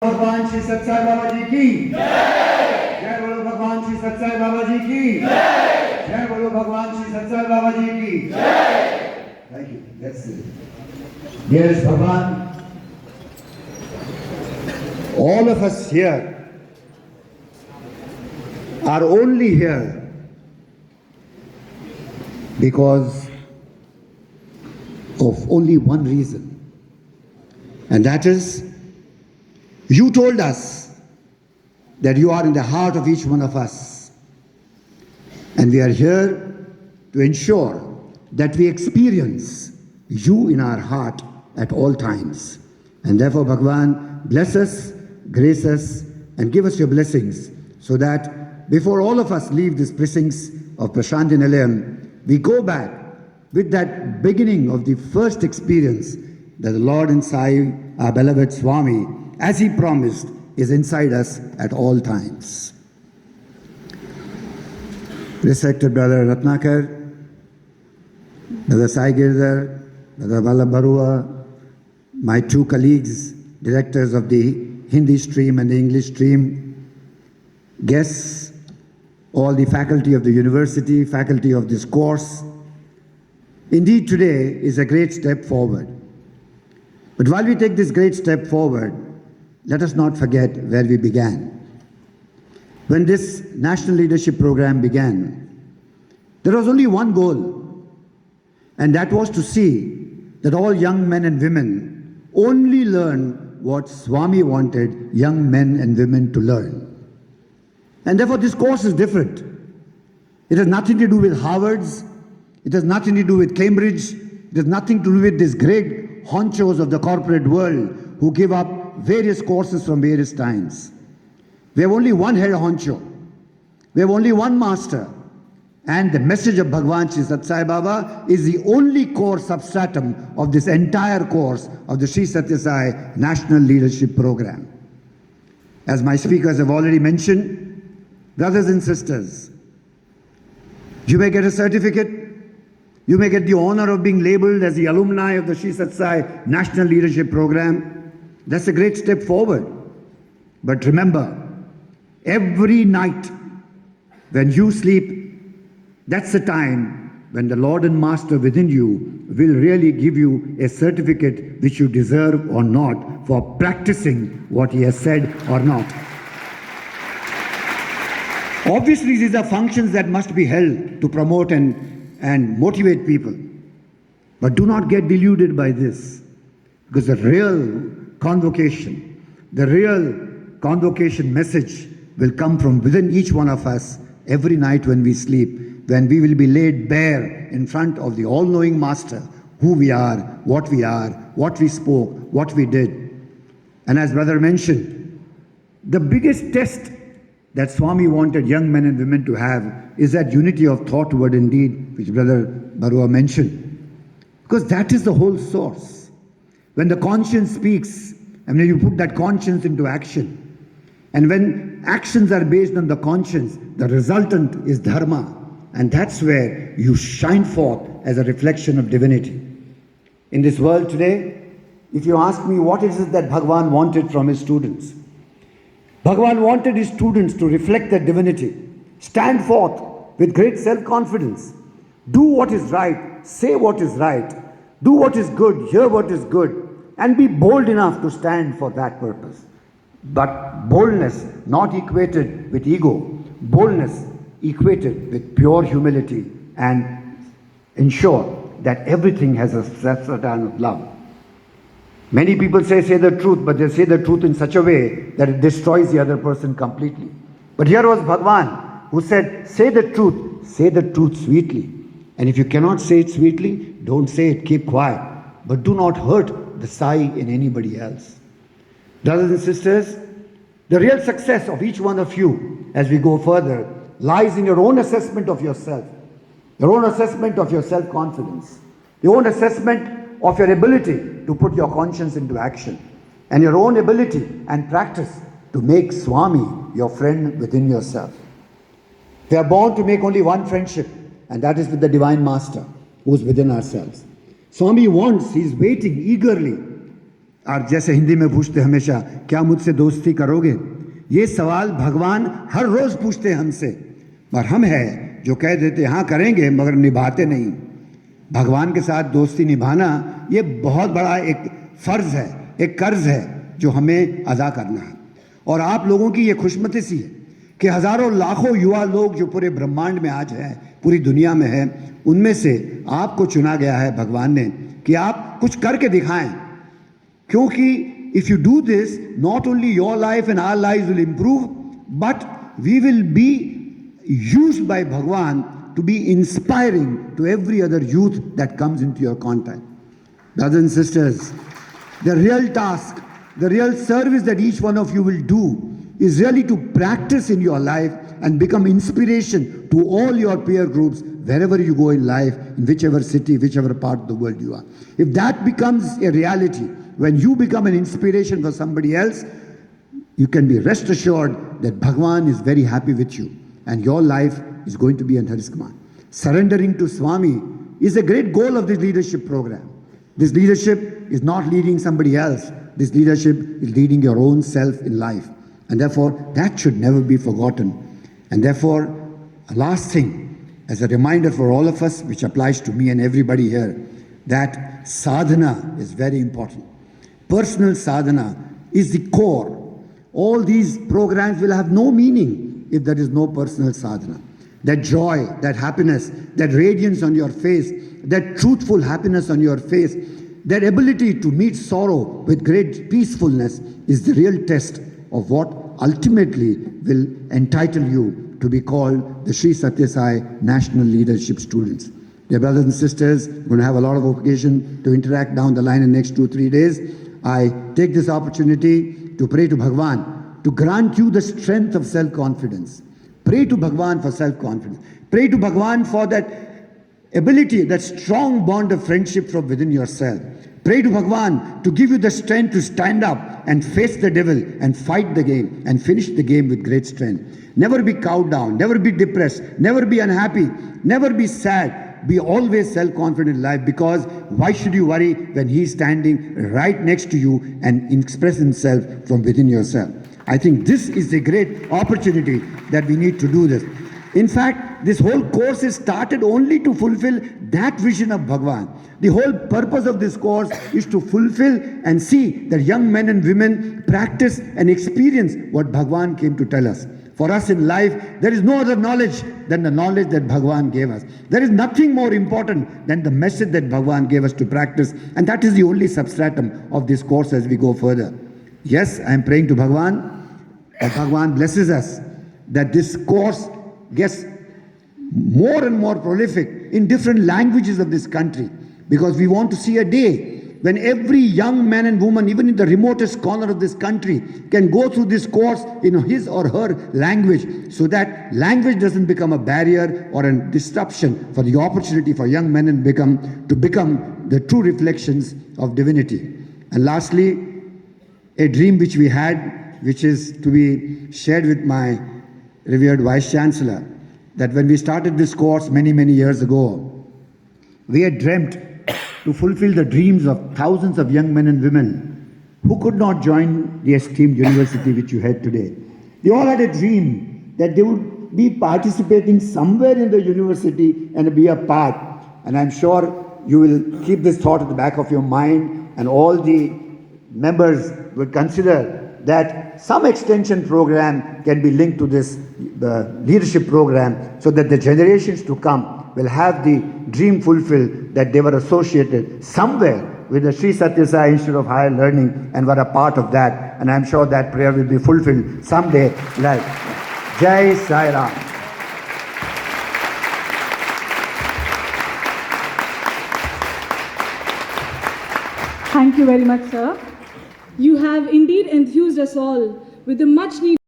भगवान श्री सच्चाई बाबा जी की जय बोलो, भगवान श्री सच्चाई बाबा जी की जय बोलो, भगवान श्री सच्चाई बाबा जी की thank you. That's it. Dearest Bhagwan, all of us here are only here because of only one reason, and that is you told us that you are in the heart of each one of us, and we are here to ensure that we experience you in our heart at all times. And therefore, Bhagwan, bless us, grace us, and give us your blessings so that before all of us leave these precincts of Prashanthi Nilayam, we go back with that beginning of the first experience that the Lord and Sai, our beloved Swami, as he promised, is inside us at all times. Respected Brother Ratnakar, Brother Sai Girdhar, Brother Vallabh Barua, my two colleagues, directors of the Hindi stream and the English stream, guests, all the faculty of the university, faculty of this course. Indeed, today is a great step forward. But while we take this great step forward, let us not forget where we began. When this National Leadership Program began, there was only one goal, and that was to see that all young men and women only learn what Swami wanted young men and women to learn. And therefore this course is different. It has nothing to do with Harvard's, it has nothing to do with Cambridge, it has nothing to do with these great honchos of the corporate world who give up various courses from various times. We have only one head honcho, we have only one master, and the message of Bhagwan Sri Sathya Sai Baba is the only core substratum of this entire course of the Sri Sathya Sai National Leadership Program. As my speakers have already mentioned, brothers and sisters, you may get a certificate, you may get the honor of being labeled as the alumni of the Sri Sathya Sai National Leadership Program. That's a great step forward. But remember, every night when you sleep, that's the time when the Lord and Master within you will really give you a certificate which you deserve or not for practicing what he has said or not. Obviously, these are functions that must be held to promote and motivate people. But do not get deluded by this, because the real convocation message will come from within each one of us every night when we sleep, when we will be laid bare in front of the all-knowing Master, who we are, what we spoke, what we did. And as Brother mentioned, the biggest test that Swami wanted young men and women to have is that unity of thought, word and deed, which Brother Barua mentioned. Because that is the whole source. When the conscience speaks, and when you put that conscience into action, and when actions are based on the conscience, the resultant is dharma. And that's where you shine forth as a reflection of divinity. In this world today, if you ask me what is it that Bhagwan wanted from his students, Bhagwan wanted his students to reflect their divinity, stand forth with great self-confidence, do what is right, say what is right, do what is good, hear what is good, and be bold enough to stand for that purpose. But boldness not equated with ego, boldness equated with pure humility, and ensure that everything has a substance of love. Many people say the truth, but they say the truth in such a way that it destroys the other person completely. But here was Bhagwan who said, say the truth sweetly. And if you cannot say it sweetly, don't say it, keep quiet. But do not hurt the Sai in anybody else. Brothers and sisters, the real success of each one of you as we go further lies in your own assessment of yourself, your own assessment of your self-confidence, your own assessment of your ability to put your conscience into action, and your own ability and practice to make Swami your friend within yourself. We are born to make only one friendship, and that is with the Divine Master, who is within ourselves. Swami wants, he is waiting eagerly और जैसे हिंदी में पूछते हमेशा, क्या मुझसे दोस्ती करोगे? ये सवाल भगवान हर रोज पूछते हैं हमसे, पर हम है जो कह देते हाँ करेंगे मगर निभाते नहीं। भगवान के साथ दोस्ती निभाना ये बहुत बड़ा एक फर्ज है, एक कर्ज है जो हमें अदा करना है। और आप लोगों की ये खुशमती है कि हजारों लाखों युवा लोग जो पूरे ब्रह्मांड में आज हैं, पूरी दुनिया में है, उनमें से आपको चुना गया है भगवान ने कि आप कुछ करके दिखाएं। क्योंकि if you do this, not only your life and our lives will improve, but we will be used by Bhagwan to be inspiring to every other youth that comes into your contact. Brothers and sisters, the real task, the real service that each one of you will do is really to practice in your life and become inspiration to all your peer groups wherever you go in life, in whichever city, whichever part of the world you are. If that becomes a reality, when you become an inspiration for somebody else, you can be rest assured that Bhagwan is very happy with you. And your life is going to be under his command. Surrendering to Swami is a great goal of this leadership program. This leadership is not leading somebody else. This leadership is leading your own self in life. And therefore, that should never be forgotten. And therefore, a last thing, as a reminder for all of us, which applies to me and everybody here, that sadhana is very important. Personal sadhana is the core. All these programs will have no meaning if there is no personal sadhana. That joy, that happiness, that radiance on your face, that truthful happiness on your face, that ability to meet sorrow with great peacefulness is the real test of what ultimately will entitle you to be called the Sri Satya Sai National Leadership Students. Dear brothers and sisters, we're going to have a lot of occasion to interact down the line in the next 2-3 days. I take this opportunity to pray to Bhagwan to grant you the strength of self-confidence. Pray to Bhagwan for self-confidence. Pray to Bhagwan for that ability, that strong bond of friendship from within yourself. Pray to Bhagwan to give you the strength to stand up and face the devil and fight the game and finish the game with great strength. Never be cowed down, never be depressed, never be unhappy, never be sad. Be always self-confident in life, because why should you worry when he's standing right next to you and express himself from within yourself? I think this is a great opportunity that we need to do this. In fact, this whole course is started only to fulfill that vision of Bhagwan. The whole purpose of this course is to fulfill and see that young men and women practice and experience what Bhagwan came to tell us. For us in life, there is no other knowledge than the knowledge that Bhagwan gave us. There is nothing more important than the message that Bhagwan gave us to practice, and that is the only substratum of this course as we go further. Yes, I am praying to Bhagwan, that Bhagwan blesses us, that this course gets more and more prolific in different languages of this country, because we want to see a day when every young man and woman, even in the remotest corner of this country, can go through this course in his or her language, so that language doesn't become a barrier or a disruption for the opportunity for young men and to become the true reflections of divinity. And lastly, a dream which we had, which is to be shared with my revered Vice Chancellor, that when we started this course many, many years ago, we had dreamt to fulfill the dreams of thousands of young men and women who could not join the esteemed university which you had today. They all had a dream that they would be participating somewhere in the university and be a part. And I'm sure you will keep this thought at the back of your mind, and all the members will consider that some extension program can be linked to this the leadership program, so that the generations to come will have the dream fulfilled that they were associated somewhere with the Sri Satya Sai Institute of Higher Learning and were a part of that. And I'm sure that prayer will be fulfilled someday. Like Jai Sai Ram. Thank you very much, sir. You have indeed enthused us all with the much needed